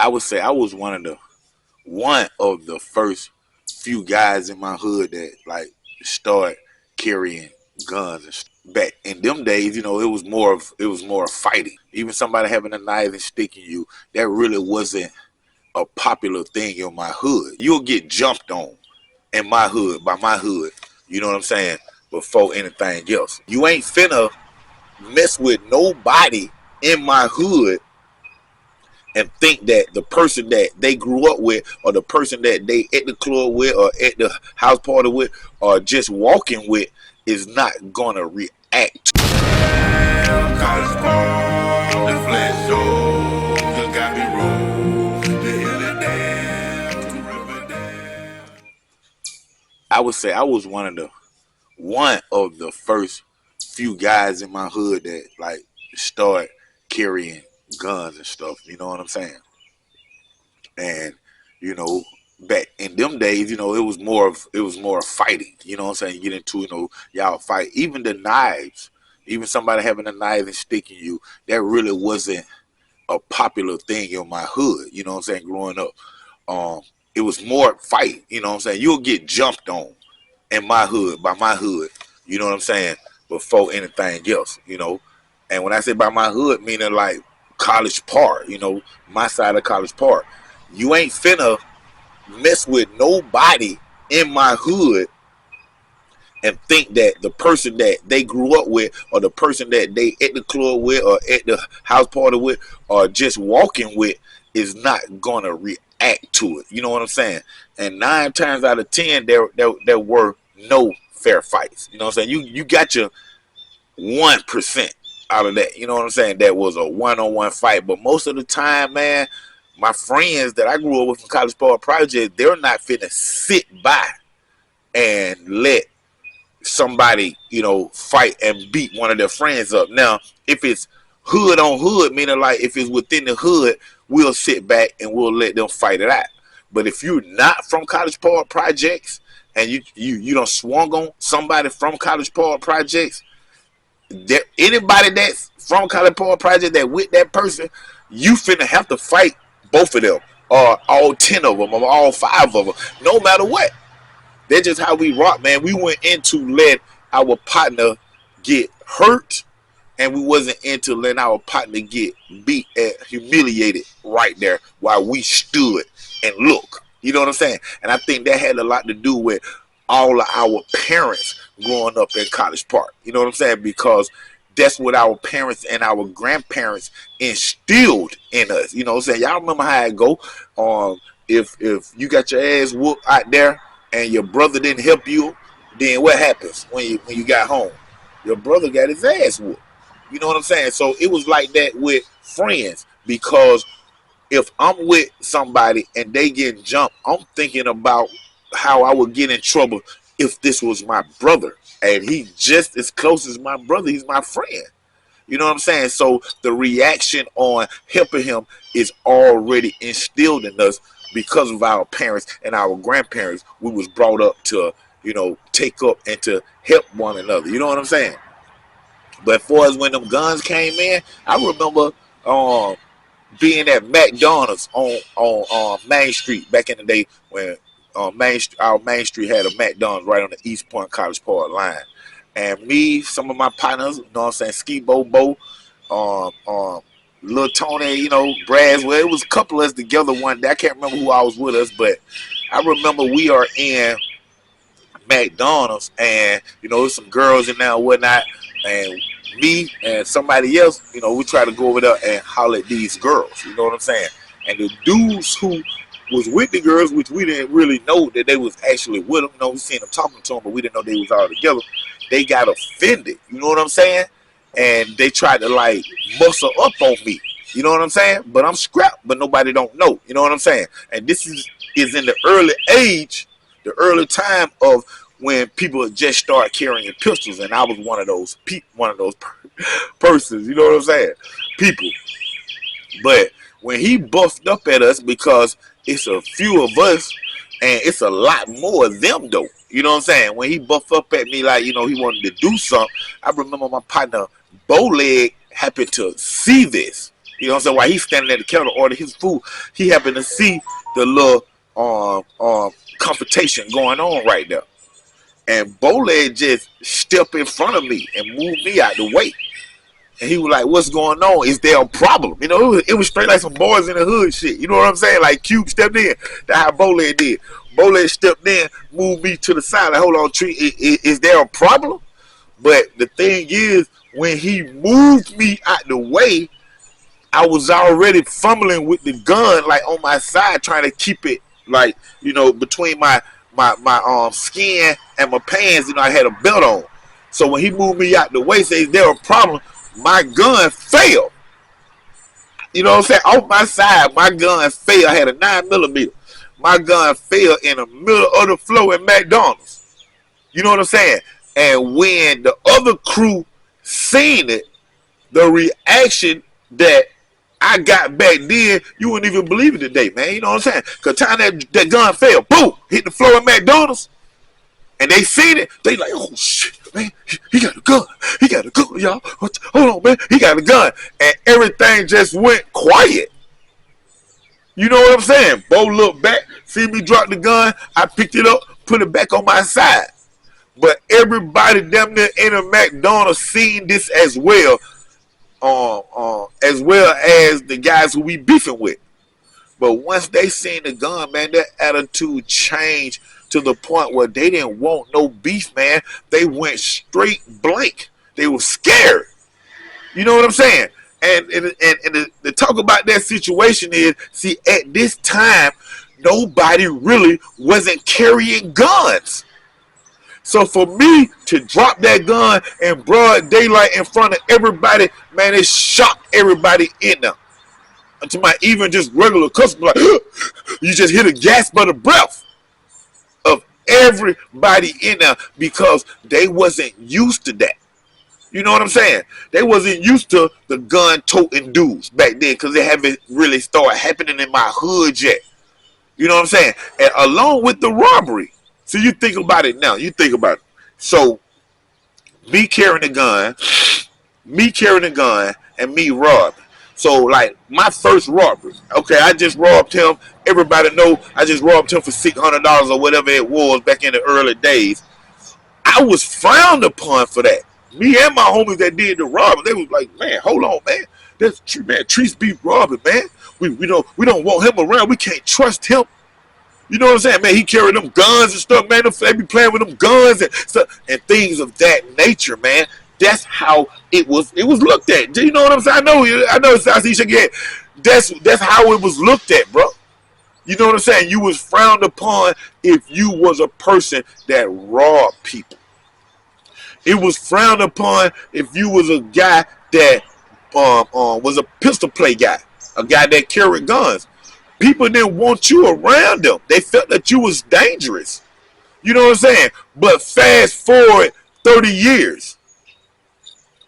I would say I was one of the first few guys in my hood that like start carrying guns and back in them days. It was more of fighting. Even somebody having a knife and sticking you, that really wasn't a popular thing in my hood. You'll get jumped on in my hood by my hood. You know what I'm saying? Before anything else, you ain't finna mess with nobody in my hood and think that the person that they grew up with or the person that they at the club with or at the house party with or just walking with is not gonna react. College ball, the flash show, you got me roll, the hill down, rubber down. I would say I was one of the first few guys in my hood that like start carrying guns and stuff. You know what I'm saying? And you know, back in them days, it was more of fighting. You know what I'm saying? You get into y'all fight. Even the knives, even somebody having a knife and sticking you, that really wasn't a popular thing in my hood. You know what I'm saying? Growing up, it was more fight. You know what I'm saying? You'll get jumped on in my hood by my hood. You know what I'm saying? Before anything else. And when I say by my hood, meaning like College Park. My side of College Park. You ain't finna mess with nobody in my hood and think that the person that they grew up with or the person that they at the club with or at the house party with or just walking with is not gonna react to it. You know what I'm saying? And 9 times out of 10 there were no fair fights. You know what I'm saying? You got your 1% out of that. You know what I'm saying? That was a one-on-one fight. But most of the time, man, my friends that I grew up with from College Park Project, they're not finna sit by and let somebody, fight and beat one of their friends up. Now, if it's hood on hood, meaning like if it's within the hood, we'll sit back and we'll let them fight it out. But if you're not from College Park Projects and you don't swung on somebody from College Park Projects, anybody that's from College Park Project that with that person, you finna have to fight both of them or all 10 of them or all 5 of them, no matter what. That's just how we rock, man. We went into let our partner get hurt, and we wasn't into letting our partner get beat and humiliated right there while we stood and look. You know what I'm saying? And I think that had a lot to do with all of our parents growing up in College Park. You know what I'm saying? Because that's what our parents and our grandparents instilled in us. You know what I'm saying? Y'all remember how it go? If you got your ass whooped out there and your brother didn't help you, then what happens when you got home? Your brother got his ass whooped. You know what I'm saying? So it was like that with friends, because if I'm with somebody and they getting jumped, I'm thinking about how I would get in trouble if this was my brother. And he's just as close as my brother. He's my friend. You know what I'm saying? So the reaction on helping him is already instilled in us because of our parents and our grandparents. We was brought up to, take up and to help one another. You know what I'm saying? But as far as when them guns came in, I remember being at McDonald's on Main Street back in the day when our Main Street had a McDonald's right on the East Point College Park line. And me, some of my partners, you know what I'm saying, Ski Bobo, Lil Tony, Braz, well, it was a couple of us together one day. I can't remember who I was with us, but I remember we are in McDonald's and, there's some girls in there and whatnot, and me and somebody else, we try to go over there and holler at these girls, you know what I'm saying? And the dudes who was with the girls, which we didn't really know that they was actually with them, we seen them talking to them, but we didn't know they was all together. They got offended, you know what I'm saying? And they tried to like muscle up on me, you know what I'm saying? But I'm scrapped, but nobody don't know, you know what I'm saying? And this is in the early time of when people just start carrying pistols, and I was one of those persons, you know what I'm saying? People. But when he buffed up at us, because it's a few of us and it's a lot more of them though, you know what I'm saying? When he buffed up at me like, he wanted to do something, I remember my partner Bowleg happened to see this. You know what I'm saying? While he's standing at the counter ordering his food, he happened to see the little confrontation going on right there. And Bowleg just stepped in front of me and moved me out the way. And he was like, what's going on? Is there a problem? You know, it was straight like some boys in the hood shit. You know what I'm saying? Like Cube stepped in. That's how Bowleg did. Bowleg stepped in, moved me to the side. Like, hold on, Tree, is there a problem? But the thing is, when he moved me out the way, I was already fumbling with the gun, like on my side, trying to keep it, like, you know, between my skin and my pants. You know, I had a belt on. So when he moved me out the way, says, is there a problem? My gun fell. You know what I'm saying? Off my side, my gun fell. I had a 9mm. My gun fell in the middle of the floor at McDonald's. You know what I'm saying? And when the other crew seen it, the reaction that I got back then, you wouldn't even believe it today, man. You know what I'm saying? Because time that gun fell, boom, hit the floor at McDonald's, and they seen it, they like, oh shit, man, he got a gun. He got a gun, y'all. Hold on, man, he got a gun. And everything just went quiet. You know what I'm saying? Bo looked back, see me drop the gun, I picked it up, put it back on my side. But everybody damn near in a McDonald's seen this as well as the guys who we beefing with. But once they seen the gun, man, their attitude changed to the point where they didn't want no beef, man. They went straight blank. They were scared. You know what I'm saying? And the talk about that situation is, see, at this time, nobody really wasn't carrying guns. So for me to drop that gun in broad daylight in front of everybody, man, it shocked everybody in there. Until my even just regular customer, like, you just hit a gasp of the breath of everybody in there because they wasn't used to that. You know what I'm saying? They wasn't used to the gun-toting dudes back then because they haven't really started happening in my hood yet. You know what I'm saying? And along with the robbery, so you think about it now. You think about it. So me carrying a gun, and me robbing. So like my first robbery, okay, I just robbed him. Everybody know I just robbed him for $600 or whatever it was back in the early days. I was frowned upon for that. Me and my homies that did the robbing, they was like, man, hold on, man. That's man, Treese be robbing, man. We don't want him around. We can't trust him. You know what I'm saying, man? He carried them guns and stuff, man. They be playing with them guns and stuff and things of that nature, man. That's how it was looked at. You know what I'm saying? I know. I see you get. That's how it was looked at, bro. You know what I'm saying? You was frowned upon if you was a person that robbed people. It was frowned upon if you was a guy that was a pistol play guy, a guy that carried guns. People didn't want you around them. They felt that you was dangerous. You know what I'm saying? But fast forward 30 years,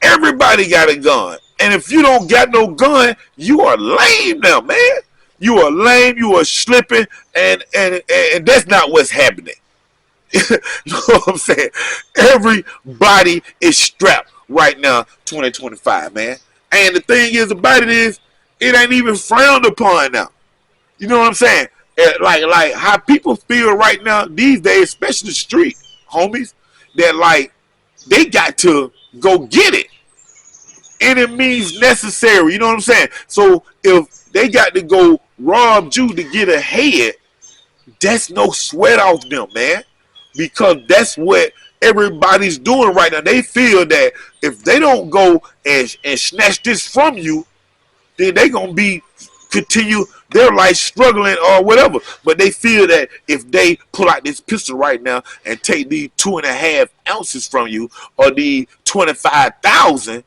everybody got a gun. And if you don't got no gun, you are lame now, man. You are lame, you are slipping, and that's not what's happening. You know what I'm saying? Everybody is strapped right now, 2025, man. And the thing is about it is, it ain't even frowned upon now. You know what I'm saying? Like how people feel right now these days, especially the street homies, that like they got to go get it. Any means necessary. You know what I'm saying? So if they got to go rob you to get ahead, that's no sweat off them, man. Because that's what everybody's doing right now. They feel that if they don't go and snatch this from you, then they gonna be continue their life struggling or whatever. But they feel that if they pull out this pistol right now and take these 2.5 ounces from you or the 25,000,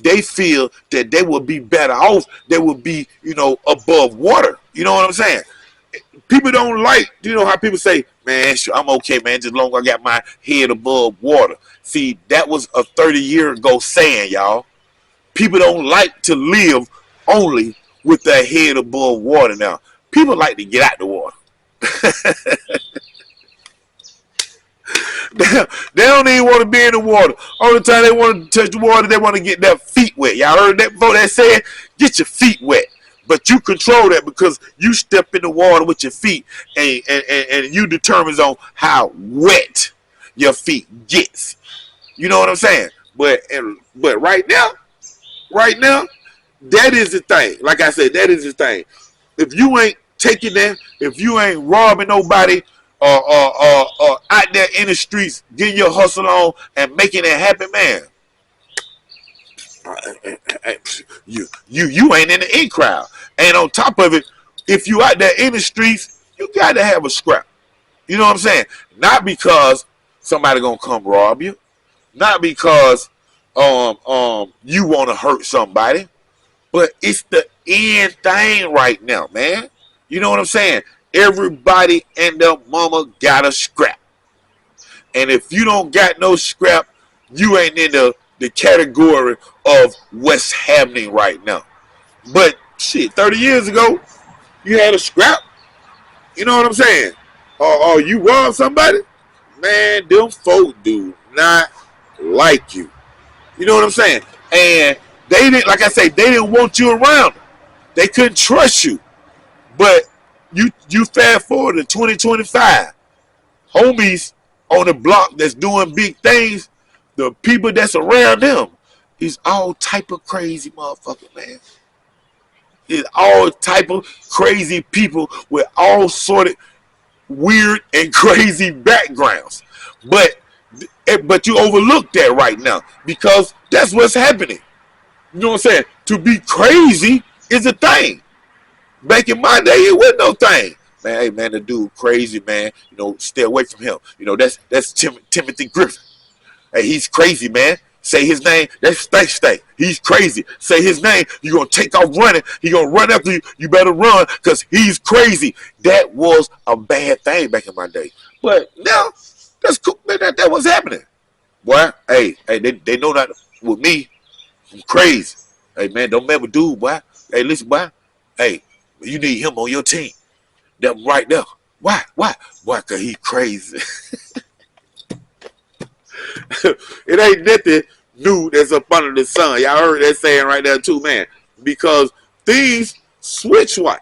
they feel that they will be better off. They will be, you know, above water. You know what I'm saying? People don't like, you know how people say, man, sure, I'm okay, man, just long as I got my head above water. See, that was a 30-year ago saying, y'all. People don't like to live only with their head above water now. People like to get out the water. They don't even want to be in the water. Only time they want to touch the water, they want to get their feet wet. Y'all heard that before? That said, get your feet wet. But you control that because you step in the water with your feet, and you determines on how wet your feet gets. You know what I'm saying? But right now, that is the thing. Like I said, that is the thing. If you ain't taking that, if you ain't robbing nobody, out there in the streets, getting your hustle on and making it happen, man, you ain't in the in crowd. And on top of it, if you out there in the streets, you gotta have a scrap. You know what I'm saying? Not because somebody gonna come rob you, not because you want to hurt somebody, but it's the end thing right now, man. You know what I'm saying? Everybody and their mama got a scrap. And if you don't got no scrap, you ain't in the category of what's happening right now. But shit, 30 years ago, you had a scrap. You know what I'm saying? Or you robbed somebody? Man, them folk do not like you. You know what I'm saying? And they didn't, like I say, they didn't want you around. They couldn't trust you. But you fast forward to 2025, homies on the block that's doing big things, the people that's around them is all type of crazy motherfucker, man. It's all type of crazy people with all sort of weird and crazy backgrounds. But you overlook that right now because that's what's happening. You know what I'm saying? To be crazy is a thing. Back in my day, it wasn't no thing. Man, hey man, the dude crazy, man. You know, stay away from him. You know, that's Timothy Griffin. Hey, he's crazy, man. Say his name, that's Stay. He's crazy. Say his name, you're going to take off running. He's going to run after you. You better run because he's crazy. That was a bad thing back in my day. But now, that's cool. That was happening. Boy, hey, they know that with me. I'm crazy. Hey, man, don't ever do, boy. Hey, listen, boy. Hey, you need him on your team. That right there. Why? Why, because he's crazy. It ain't nothing new that's up under the sun. Y'all heard that saying right there too, man. Because things switch white.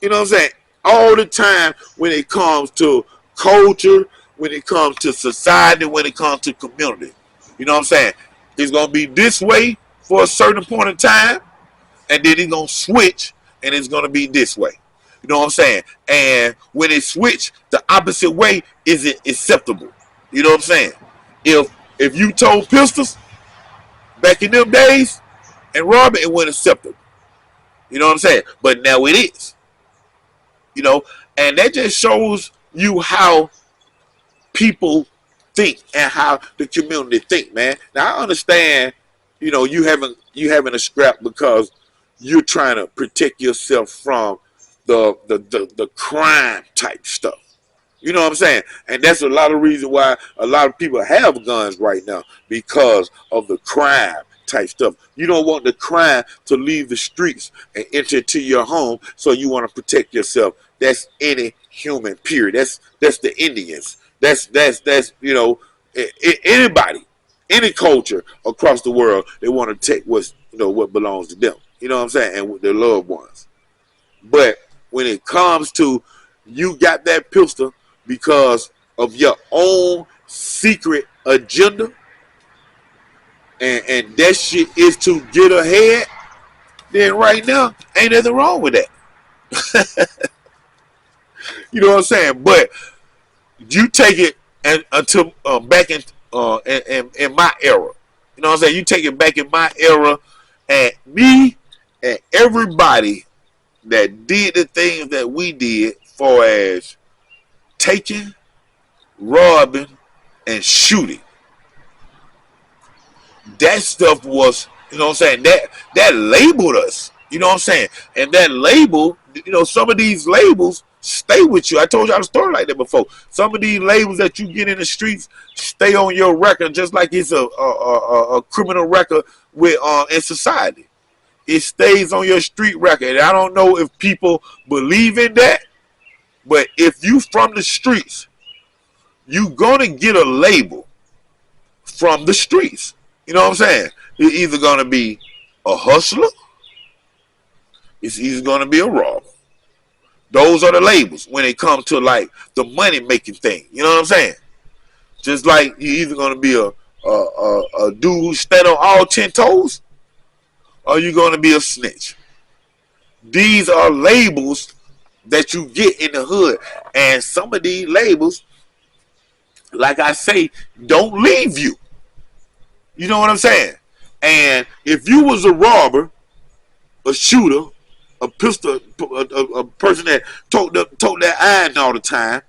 You know what I'm saying? All the time when it comes to culture, when it comes to society, when it comes to community. You know what I'm saying? It's going to be this way for a certain point in time, and then it's going to switch, and it's going to be this way. You know what I'm saying? And when it switch the opposite way, is it acceptable? You know what I'm saying? If you told pistols back in them days and rob it wasn't acceptable. You know what I'm saying? But now it is. You know, and that just shows you how people think and how the community think, man. Now I understand, you know, you having a scrap because you're trying to protect yourself from the crime type stuff. You know what I'm saying? And that's a lot of reason why a lot of people have guns right now, because of the crime type stuff. You don't want the crime to leave the streets and enter to your home, so you want to protect yourself. That's any human, period. That's the Indians. That's you know, anybody, any culture across the world, they want to take what belongs to them. You know what I'm saying? And with their loved ones. But when it comes to you got that pistol because of your own secret agenda, and that shit is to get ahead, then right now ain't nothing wrong with that. You know what I'm saying? But you take it until back in my era. You know what I'm saying? You take it back in my era, and me and everybody that did the things that we did, for as taking, robbing, and shooting. That stuff was, you know what I'm saying, that labeled us. You know what I'm saying? And that label, you know, some of these labels stay with you. I told y'all a story like that before. Some of these labels that you get in the streets stay on your record just like it's a criminal record with in society. It stays on your street record. And I don't know if people believe in that, but if you from the streets, you gonna get a label from the streets. You know what I'm saying? You're either gonna be a hustler, it's either gonna be a robber. Those are the labels when it comes to like the money making thing. You know what I'm saying? Just like you're either gonna be a dude who stand on all 10 toes, or you're gonna be a snitch. These are labels that you get in the hood, and some of these labels, like I say, don't leave you. You know what I'm saying? And if you was a robber, a shooter, a pistol, a person that told that iron all the time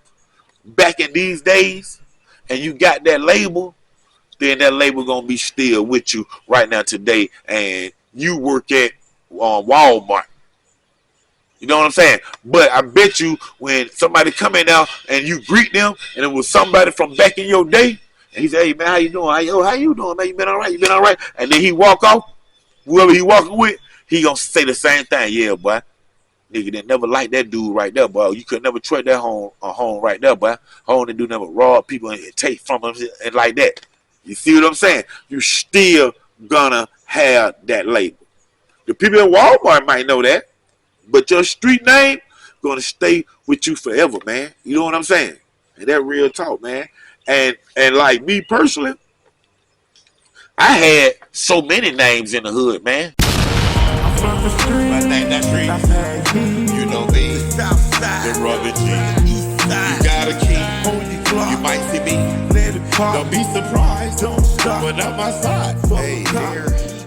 back in these days, and you got that label, then that label gonna be still with you right now today, and you work at Walmart. You know what I'm saying? But I bet you when somebody come in now and you greet them, and it was somebody from back in your day, and he say, "Hey man, how you doing? How you doing, man? You been all right? You been all right?" And then he walk off. Whoever he walking with, he gonna say the same thing. Yeah, boy. Nigga didn't never like that dude right there, boy. You could never trust that home right there, boy. Home the dude never rob people and take from them and like that. You see what I'm saying? You still gonna have that label. The people at Walmart might know that, but your street name gonna stay with you forever, man. You know what I'm saying? And that real talk, man. And like me personally, I had so many names in the hood, man. I think that street, you know me, the rubber G. You got a key, you might see me. Don't be surprised, but on my side. Hey, here.